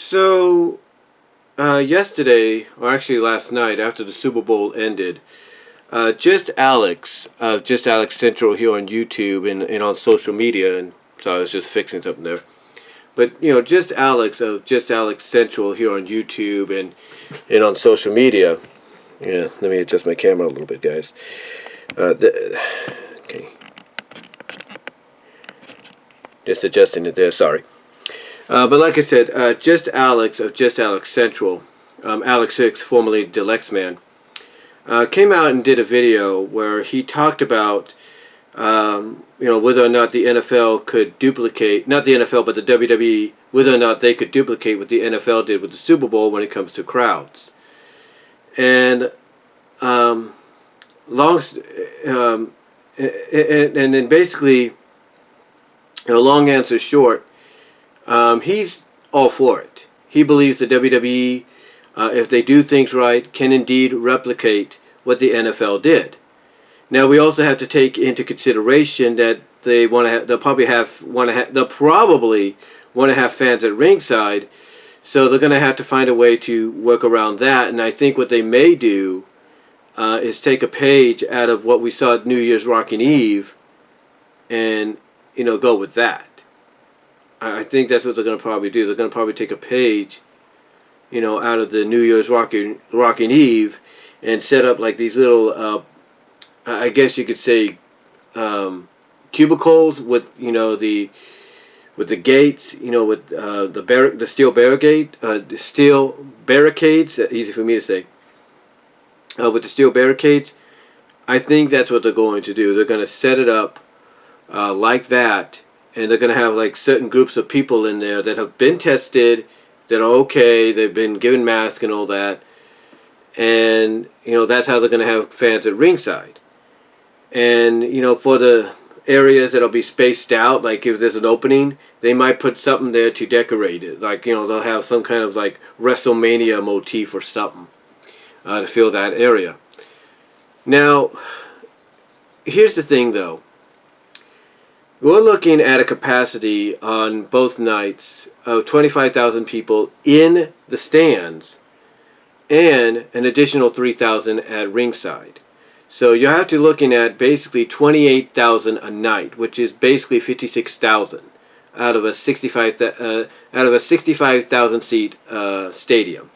So, yesterday, or actually last night, after the Super Bowl ended, just Alyx of Just Alyx Central here on YouTube and on social media, and so I was just fixing something there. But just Alyx of Just Alyx Central here on YouTube and on social media. Yeah, let me adjust my camera a little bit, guys. Okay, just adjusting it there. Sorry. But like I said, just Alyx of Just Alyx Central, Alyx6, formerly Deluxe Man, came out and did a video where he talked about, whether or not the NFL could duplicate, not the NFL, but the WWE, whether or not they could duplicate what the NFL did with the Super Bowl when it comes to crowds. And and then basically, long answer short, he's all for it. He believes the WWE, if they do things right, can indeed replicate what the NFL did. Now we also have to take into consideration that they'll probably want to have fans at ringside, so they're going to have to find a way to work around that. And I think what they may do is take a page out of what we saw at New Year's Rockin' Eve, and go with that. I think that's what they're going to probably do. They're going to probably take a page, out of the New Year's Rockin' Eve, and set up like these little, I guess you could say, cubicles with the gates, with the steel barricades. Easy for me to say. With the steel barricades, I think that's what they're going to do. They're going to set it up like that. And they're going to have like certain groups of people in there that have been tested, that are okay, they've been given masks and all that. And, that's how they're going to have fans at ringside. And, for the areas that'll be spaced out, like if there's an opening, they might put something there to decorate it. Like, they'll have some kind of like Wrestlemania motif or something to fill that area. Now, here's the thing though. We're looking at a capacity on both nights of 25,000 people in the stands and an additional 3,000 at ringside. So you have to looking at basically 28,000 a night, which is basically 56,000 out of a 65,000 seat stadium,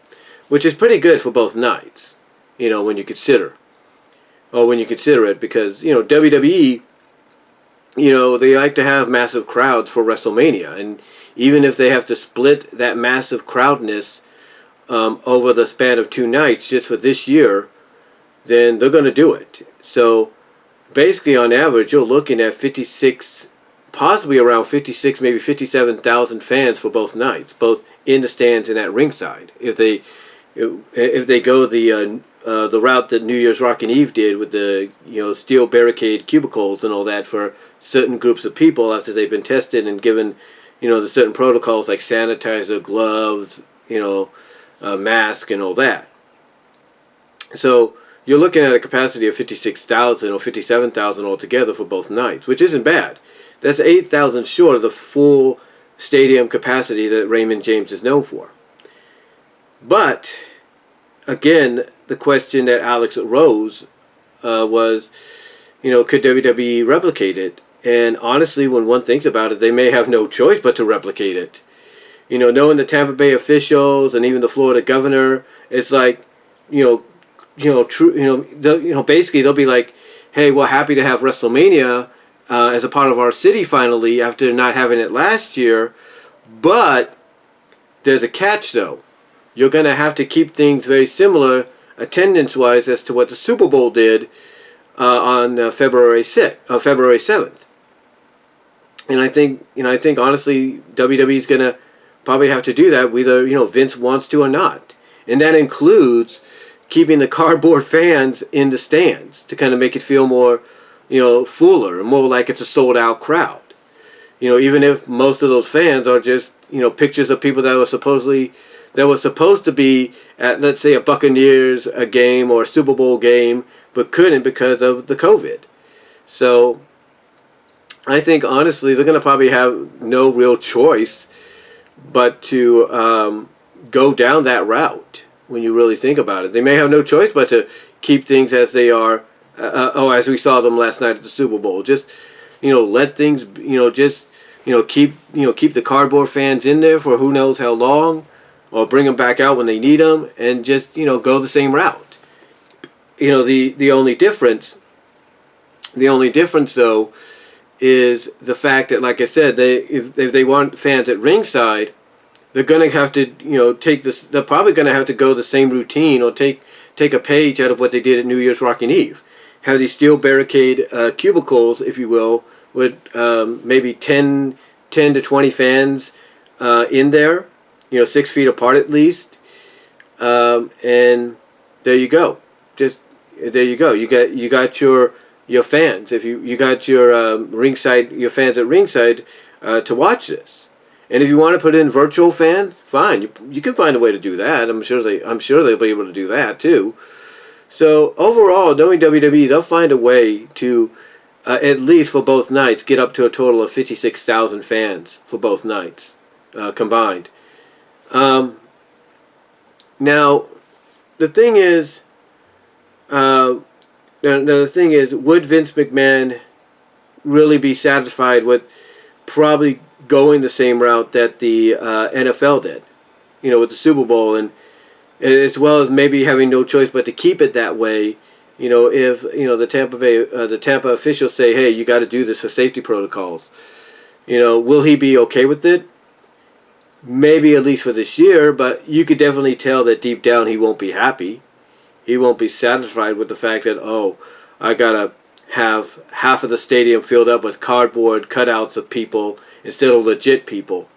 which is pretty good for both nights. When you consider it, because WWE, they like to have massive crowds for Wrestlemania, and even if they have to split that massive crowdness over the span of 2 nights just for this year, then they're going to do it. So basically, on average, you're looking at 56, possibly around 56, maybe 57,000 fans for both nights, both in the stands and at ringside. If they go the route that New Year's Rockin' Eve did with the steel barricade cubicles and all that for certain groups of people after they've been tested and given the certain protocols like sanitizer, gloves, mask and all that. So you're looking at a capacity of 56,000 or 57,000 altogether for both nights, which isn't bad. That's 8,000 short of the full stadium capacity that Raymond James is known for. But again, the question that Alyx rose was, could WWE replicate it? And honestly, when one thinks about it, they may have no choice but to replicate it. Knowing the Tampa Bay officials and even the Florida governor, it's like, basically they'll be like, hey, we're happy to have WrestleMania as a part of our city finally after not having it last year, but there's a catch though. You're going to have to keep things very similar attendance-wise as to what the Super Bowl did on February 7th. And I think honestly, WWE's going to probably have to do that whether Vince wants to or not, and that includes keeping the cardboard fans in the stands to kind of make it feel more, fuller and more like it's a sold-out crowd. Even if most of those fans are just pictures of people that were supposed to be at, let's say, a Buccaneers a game or a Super Bowl game, but couldn't because of the COVID. So I think honestly they're going to probably have no real choice but to go down that route when you really think about it. They may have no choice but to keep things as they are. As we saw them last night at the Super Bowl. Just, let things, keep the cardboard fans in there for who knows how long, or bring them back out when they need them, and just, go the same route. The only difference though is the fact that, like I said, if they want fans at ringside, they're going to have to, take this. They're probably going to have to go the same routine, or take a page out of what they did at New Year's Rocking Eve. Have these steel barricade cubicles, if you will, with maybe 10 to 20 fans in there, 6 feet apart at least, and there you go. Just there you go. You got your fans. If you got your your fans at ringside to watch this. And if you want to put in virtual fans, fine. You can find a way to do that. I'm sure they'll be able to do that too. So overall, knowing WWE, they'll find a way to, at least for both nights, get up to a total of 56,000 fans for both nights combined. Now, the thing is, would Vince McMahon really be satisfied with probably going the same route that the NFL did, with the Super Bowl, and as well as maybe having no choice but to keep it that way, if the Tampa officials say, hey, you got to do this for safety protocols, will he be okay with it? Maybe at least for this year, but you could definitely tell that deep down he won't be happy. He won't be satisfied with the fact that, I gotta have half of the stadium filled up with cardboard cutouts of people instead of legit people,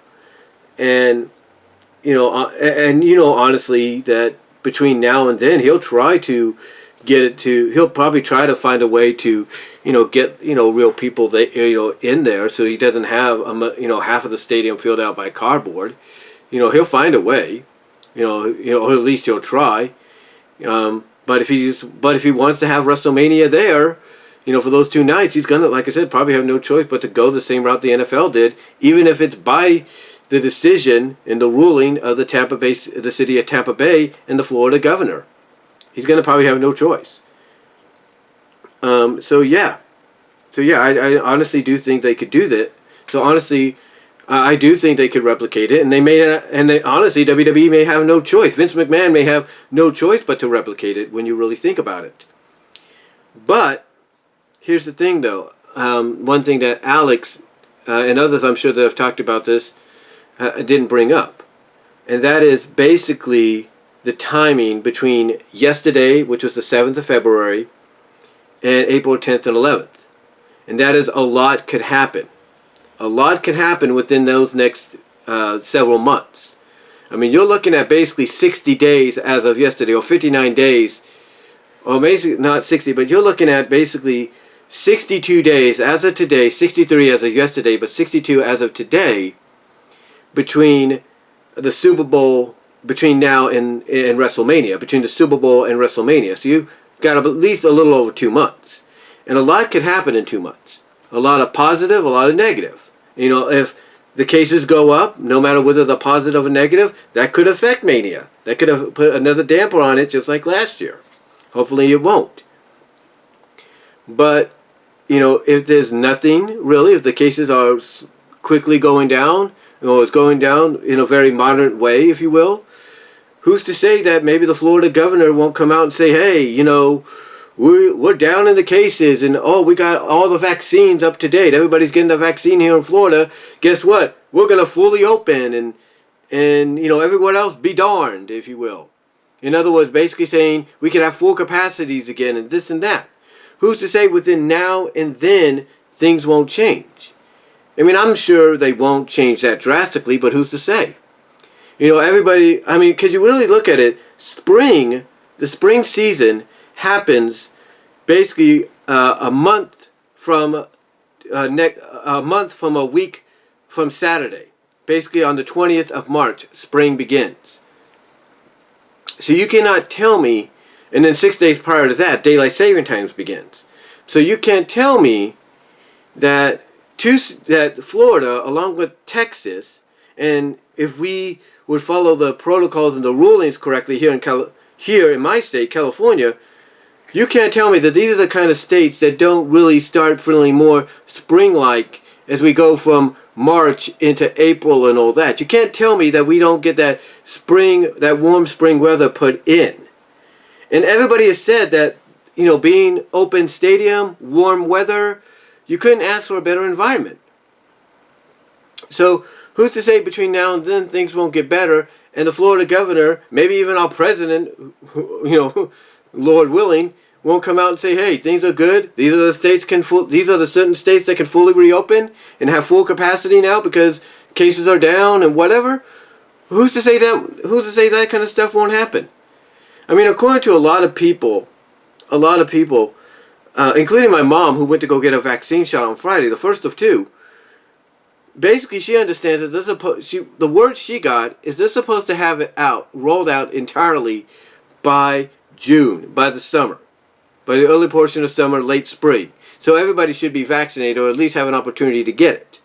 and honestly, that between now and then, he'll try to get it to. He'll probably try to find a way to, get real people that in there, so he doesn't have half of the stadium filled out by cardboard. He'll find a way. Or at least he'll try. But if he wants to have WrestleMania there, for those 2 nights, he's gonna, like I said, probably have no choice but to go the same route the NFL did, even if it's by the decision and the ruling of the city of Tampa Bay and the Florida governor. He's going to probably have no choice. I honestly do think they could do that. So honestly, I do think they could replicate it, and honestly, WWE may have no choice. Vince McMahon may have no choice but to replicate it when you really think about it. But here's the thing, though. One thing that Alyx and others, I'm sure that have talked about this, didn't bring up, and that is basically the timing between yesterday, which was the 7th of February, and April 10th and 11th. And that is, a lot could happen. A lot could happen within those next several months. I mean, you're looking at basically 60 days as of yesterday, or 59 days, or basically not 60, but you're looking at basically 62 days as of today, 63 as of yesterday, but 62 as of today, between the Super Bowl, between now and WrestleMania, between the Super Bowl and WrestleMania. So you've got at least a little over 2 months. And a lot could happen in 2 months. A lot of positive, a lot of negative. If the cases go up, no matter whether they're positive or negative, that could affect Mania. That could have put another damper on it, just like last year. Hopefully it won't. But, if there's nothing, really, if the cases are quickly going down, it's going down in a very moderate way, if you will, who's to say that maybe the Florida governor won't come out and say, hey, we're down in the cases, and we got all the vaccines up to date. Everybody's getting the vaccine here in Florida. Guess what? We're going to fully open, and everyone else be darned, if you will. In other words, basically saying we can have full capacities again and this and that. Who's to say within now and then things won't change? I mean, I'm sure they won't change that drastically, but who's to say? Everybody, because you really look at it, the spring season happens basically a month from a week from Saturday. Basically on the 20th of March, spring begins. So you cannot tell me, and then 6 days prior to that, daylight saving times begins. So you can't tell me that Florida, along with Texas And if we would follow the protocols and the rulings correctly here in my state, California, you can't tell me that these are the kind of states that don't really start feeling more spring-like as we go from March into April and all that. You can't tell me that we don't get that spring, that warm spring weather put in. And everybody has said that, being open stadium, warm weather, you couldn't ask for a better environment. So who's to say between now and then things won't get better, and the Florida governor, maybe even our president, Lord willing, won't come out and say, hey, things are good. These are the certain states that can fully reopen and have full capacity now because cases are down and whatever. Who's to say that kind of stuff won't happen? I mean, according to a lot of people, including my mom, who went to go get a vaccine shot on Friday, the first of two, basically she understands that the word she got is they're supposed to have it rolled out entirely by June, by the summer. By the early portion of summer, late spring. So everybody should be vaccinated or at least have an opportunity to get it.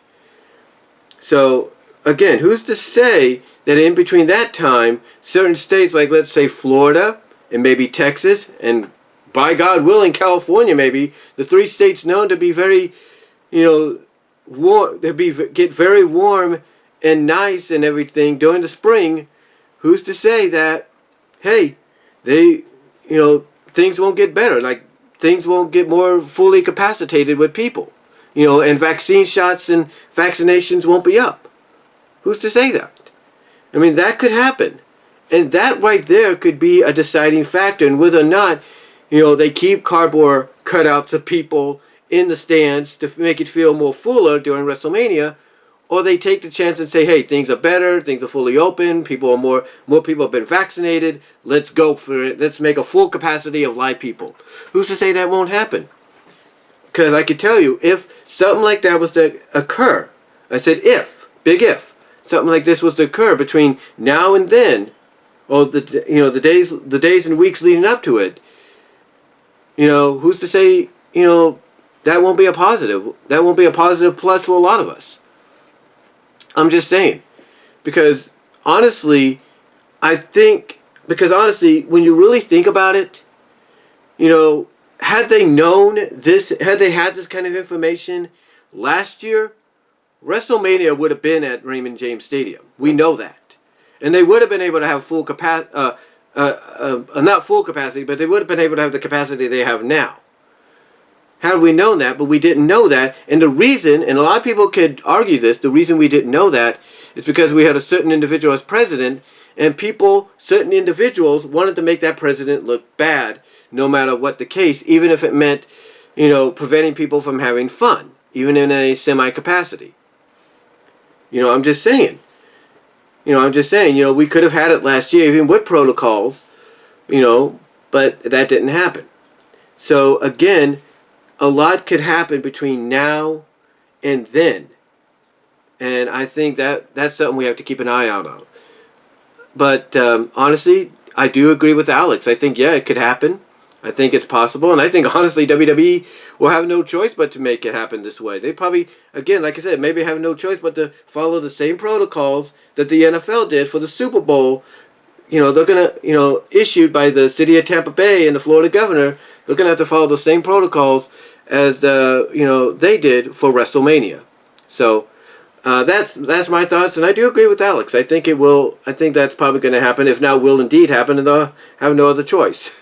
So, again, who's to say that in between that time, certain states like, let's say, Florida and maybe Texas and, by God willing, California maybe, the three states known to be very, warm, get very warm and nice and everything during the spring, who's to say that, hey, things won't get better, like things won't get more fully capacitated with people, and vaccine shots and vaccinations won't be up. Who's to say that? I mean, that could happen. And that right there could be a deciding factor in whether or not, they keep cardboard cutouts of people in the stands to make it feel more fuller during WrestleMania, or they take the chance and say, hey, things are better, things are fully open, more people have been vaccinated, let's go for it, let's make a full capacity of live people. Who's to say that won't happen? Because I could tell you, if something like that was to occur, I said if, big if, something like this was to occur between now and then, or the days and weeks leading up to it, who's to say, that won't be a positive. That won't be a positive plus for a lot of us. I'm just saying. Because honestly, when you really think about it, had they known this, had they had this kind of information last year, WrestleMania would have been at Raymond James Stadium. We know that. And they would have been able to have full capacity, not full capacity, but they would have been able to have the capacity they have now. Had we known that, but we didn't know that. And the reason, and a lot of people could argue this, the reason we didn't know that is because we had a certain individual as president, and certain individuals wanted to make that president look bad, no matter what the case, even if it meant, preventing people from having fun, even in a semi-capacity. I'm just saying. We could have had it last year, even with protocols, but that didn't happen. So, again, a lot could happen between now and then. And I think that's something we have to keep an eye out on. But honestly, I do agree with Alyx. I think, it could happen. I think it's possible. And I think, honestly, WWE will have no choice but to make it happen this way. They probably, again, like I said, maybe have no choice but to follow the same protocols that the NFL did for the Super Bowl. They're going to, issued by the city of Tampa Bay and the Florida governor, they're going to have to follow the same protocols as, they did for WrestleMania. So, that's my thoughts, and I do agree with Alyx. I think it will. I think that's probably going to happen. If not, will indeed happen, and they'll have no other choice.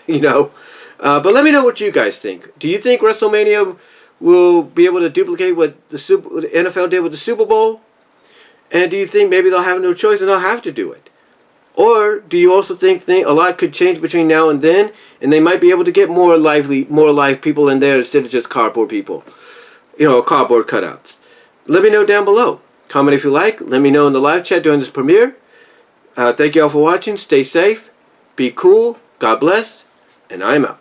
But let me know what you guys think. Do you think WrestleMania will be able to duplicate what the NFL did with the Super Bowl? And do you think maybe they'll have no choice and they'll have to do it? Or do you also think a lot could change between now and then, and they might be able to get more live people in there instead of just cardboard people, cardboard cutouts? Let me know down below. Comment if you like. Let me know in the live chat during this premiere. Thank you all for watching. Stay safe. Be cool. God bless. And I'm out.